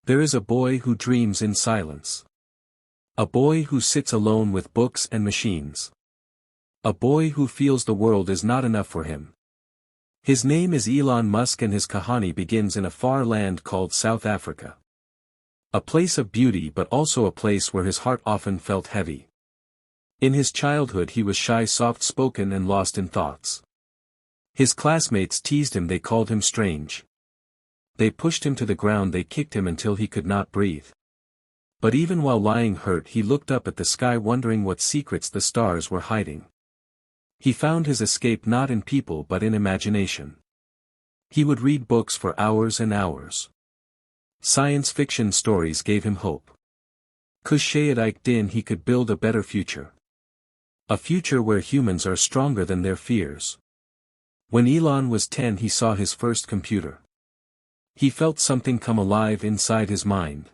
There is a boy who dreams in silence. A boy who sits alone with books and machines. A boy who feels the world is not enough for him. His name is Elon Musk and his kahani begins in a far land called South Africa. A place of beauty but also a place where his heart often felt heavy. In his childhood he was shy, soft-spoken and lost in thoughts. His classmates teased him, they called him strange. They pushed him to the ground, they kicked him until he could not breathe. But even while lying hurt he looked up at the sky wondering what secrets the stars were hiding. He found his escape not in people but in imagination. He would read books for hours and hours. Science fiction stories gave him hope. 'Cause din he could build a better future. A future where humans are stronger than their fears. When Elon was 10 he saw his first computer. He felt something come alive inside his mind.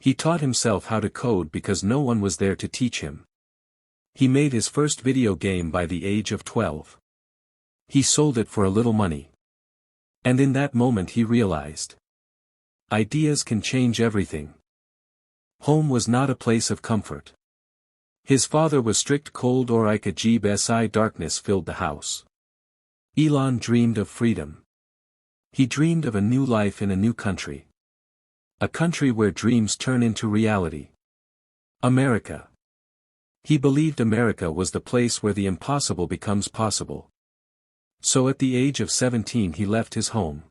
He taught himself how to code because no one was there to teach him. He made his first video game by the age of 12. He sold it for a little money. And in that moment he realized. Ideas can change everything. Home was not a place of comfort. His father was strict, cold or si darkness filled the house. Elon dreamed of freedom. He dreamed of a new life in a new country. A country where dreams turn into reality. America. He believed America was the place where the impossible becomes possible. So at the age of 17 he left his home.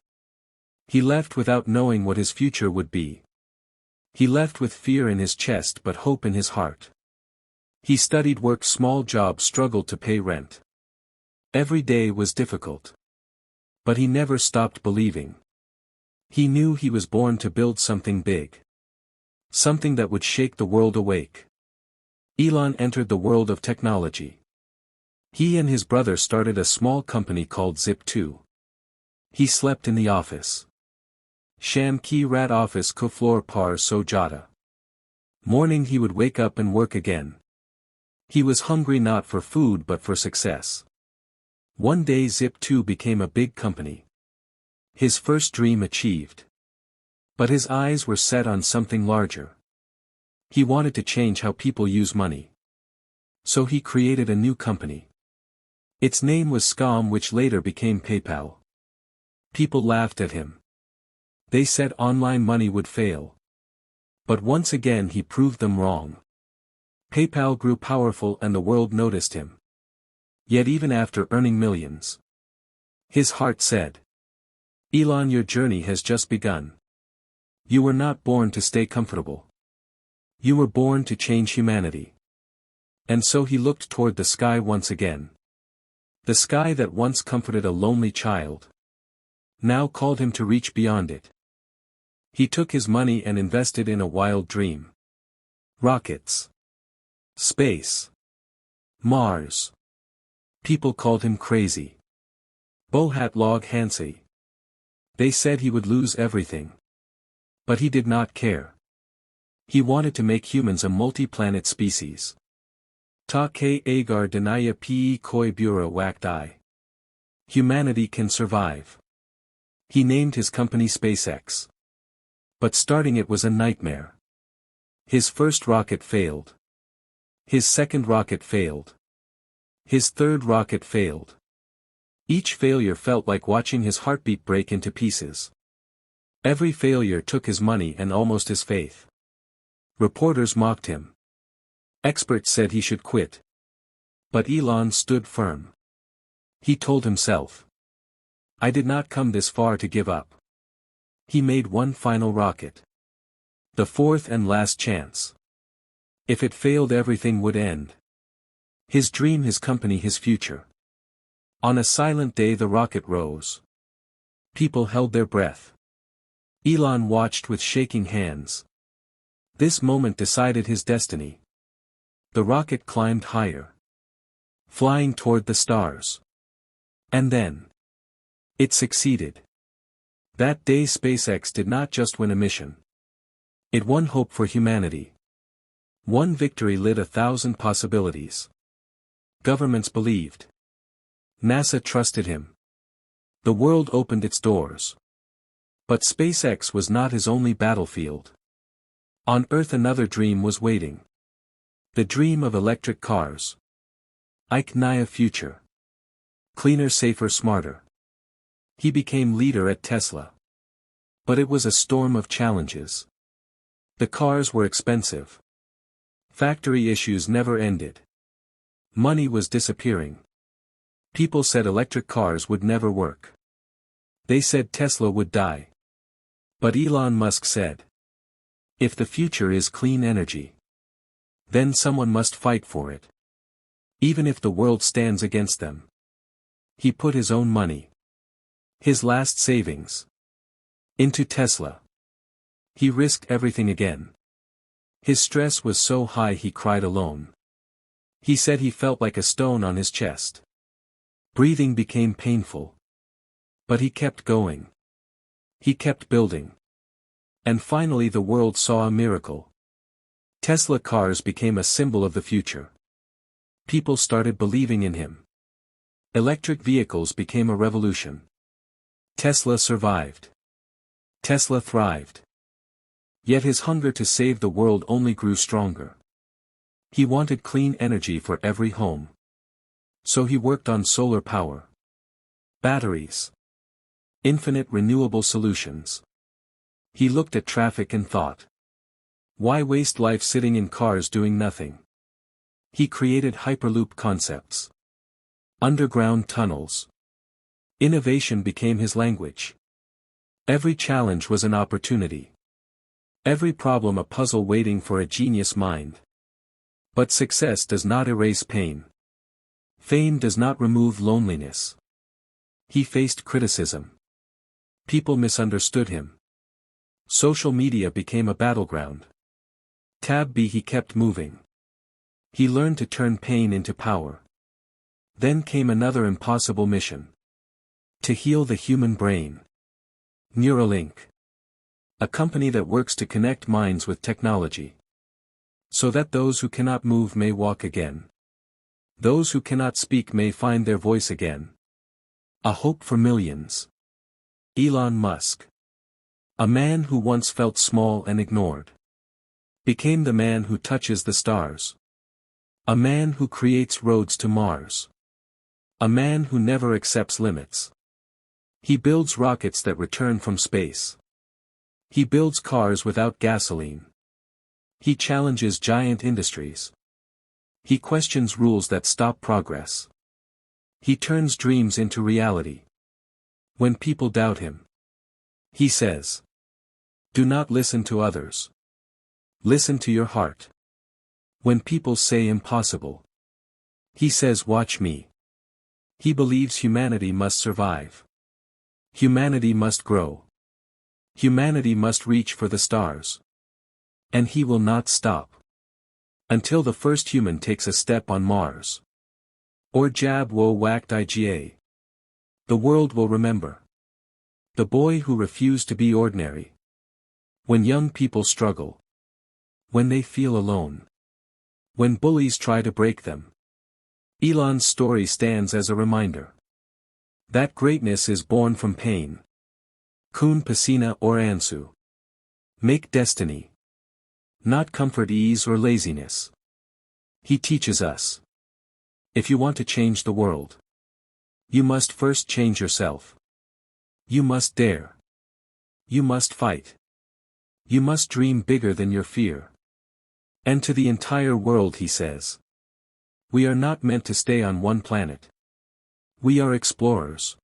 He left without knowing what his future would be. He left with fear in his chest but hope in his heart. He studied, worked small jobs, struggled to pay rent. Every day was difficult. But he never stopped believing. He knew he was born to build something big. Something that would shake the world awake. Elon entered the world of technology. He and his brother started a small company called Zip2. He slept in the office. Sham ki rat office ko floor par so jata. Morning he would wake up and work again. He was hungry not for food but for success. One day Zip2 became a big company. His first dream achieved. But his eyes were set on something larger. He wanted to change how people use money. So he created a new company. Its name was Scam, which later became PayPal. People laughed at him. They said online money would fail. But once again he proved them wrong. PayPal grew powerful and the world noticed him. Yet even after earning millions, his heart said, Elon, your journey has just begun. You were not born to stay comfortable. You were born to change humanity. And so he looked toward the sky once again. The sky that once comforted a lonely child now called him to reach beyond it. He took his money and invested in a wild dream. Rockets. Space. Mars. People called him crazy. Bohat log Hansi. They said he would lose everything. But he did not care. He wanted to make humans a multi-planet species. Ta ke agar denaya pe koi bura wak dai. Humanity can survive. He named his company SpaceX. But starting it was a nightmare. His first rocket failed. His second rocket failed. His third rocket failed. Each failure felt like watching his heartbeat break into pieces. Every failure took his money and almost his faith. Reporters mocked him. Experts said he should quit. But Elon stood firm. He told himself, I did not come this far to give up. He made one final rocket. The fourth and last chance. If it failed, everything would end. His dream, his company, his future. On a silent day the rocket rose. People held their breath. Elon watched with shaking hands. This moment decided his destiny. The rocket climbed higher. Flying toward the stars. And then. It succeeded. That day SpaceX did not just win a mission. It won hope for humanity. One victory lit 1,000 possibilities. Governments believed. NASA trusted him. The world opened its doors. But SpaceX was not his only battlefield. On Earth another dream was waiting. The dream of electric cars. Ike Nia future. Cleaner, safer, smarter. He became leader at Tesla. But it was a storm of challenges. The cars were expensive. Factory issues never ended. Money was disappearing. People said electric cars would never work. They said Tesla would die. But Elon Musk said, if the future is clean energy, then someone must fight for it. Even if the world stands against them. He put his own money, his last savings, into Tesla. He risked everything again. His stress was so high he cried alone. He said he felt like a stone on his chest. Breathing became painful. But he kept going. He kept building. And finally the world saw a miracle. Tesla cars became a symbol of the future. People started believing in him. Electric vehicles became a revolution. Tesla survived. Tesla thrived. Yet his hunger to save the world only grew stronger. He wanted clean energy for every home. So he worked on solar power. Batteries. Infinite renewable solutions. He looked at traffic and thought, why waste life sitting in cars doing nothing? He created hyperloop concepts. Underground tunnels. Innovation became his language. Every challenge was an opportunity. Every problem a puzzle waiting for a genius mind. But success does not erase pain. Fame does not remove loneliness. He faced criticism. People misunderstood him. Social media became a battleground. Tab B he kept moving. He learned to turn pain into power. Then came another impossible mission. To heal the human brain. Neuralink. A company that works to connect minds with technology. So that those who cannot move may walk again. Those who cannot speak may find their voice again. A hope for millions. Elon Musk. A man who once felt small and ignored. Became the man who touches the stars. A man who creates roads to Mars. A man who never accepts limits. He builds rockets that return from space. He builds cars without gasoline. He challenges giant industries. He questions rules that stop progress. He turns dreams into reality. When people doubt him, he says, do not listen to others. Listen to your heart. When people say impossible, he says watch me. He believes humanity must survive. Humanity must grow. Humanity must reach for the stars. And he will not stop. Until the first human takes a step on Mars. Or jab wo whacked IGA. The world will remember. The boy who refused to be ordinary. When young people struggle. When they feel alone. When bullies try to break them. Elon's story stands as a reminder. That greatness is born from pain. Kun pasina or ansu. Make destiny. Not comfort, ease or laziness. He teaches us. If you want to change the world, you must first change yourself. You must dare. You must fight. You must dream bigger than your fear. And to the entire world he says, we are not meant to stay on one planet. We are explorers.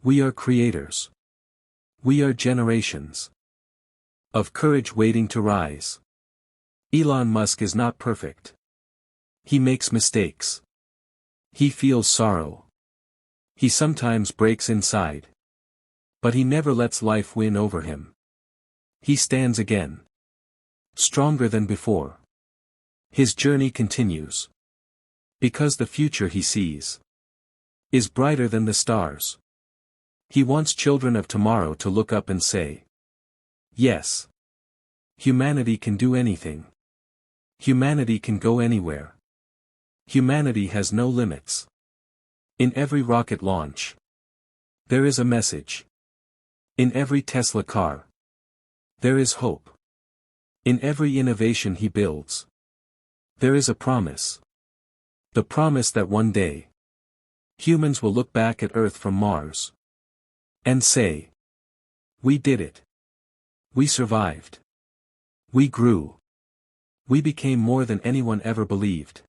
We are creators. We are generations of courage waiting to rise. Elon Musk is not perfect. He makes mistakes. He feels sorrow. He sometimes breaks inside. But he never lets life win over him. He stands again. Stronger than before. His journey continues. Because the future he sees is brighter than the stars. He wants children of tomorrow to look up and say, yes. Humanity can do anything. Humanity can go anywhere. Humanity has no limits. In every rocket launch, there is a message. In every Tesla car, there is hope. In every innovation he builds, there is a promise. The promise that one day, humans will look back at Earth from Mars and say, "We did it. We survived. We grew. We became more than anyone ever believed."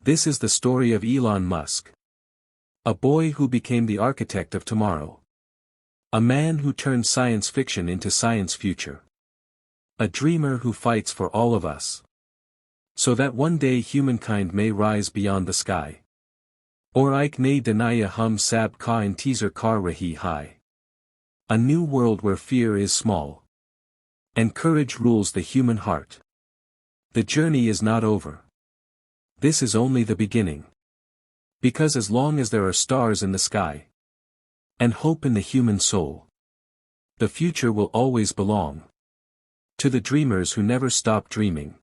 This is the story of Elon Musk. A boy who became the architect of tomorrow. A man who turned science fiction into science future. A dreamer who fights for all of us, so that one day humankind may rise beyond the sky. Or ik ne denia hum sab ka in teaser kar rahi hai. A new world where fear is small, and courage rules the human heart. The journey is not over. This is only the beginning. Because as long as there are stars in the sky, and hope in the human soul, the future will always belong to the dreamers who never stop dreaming.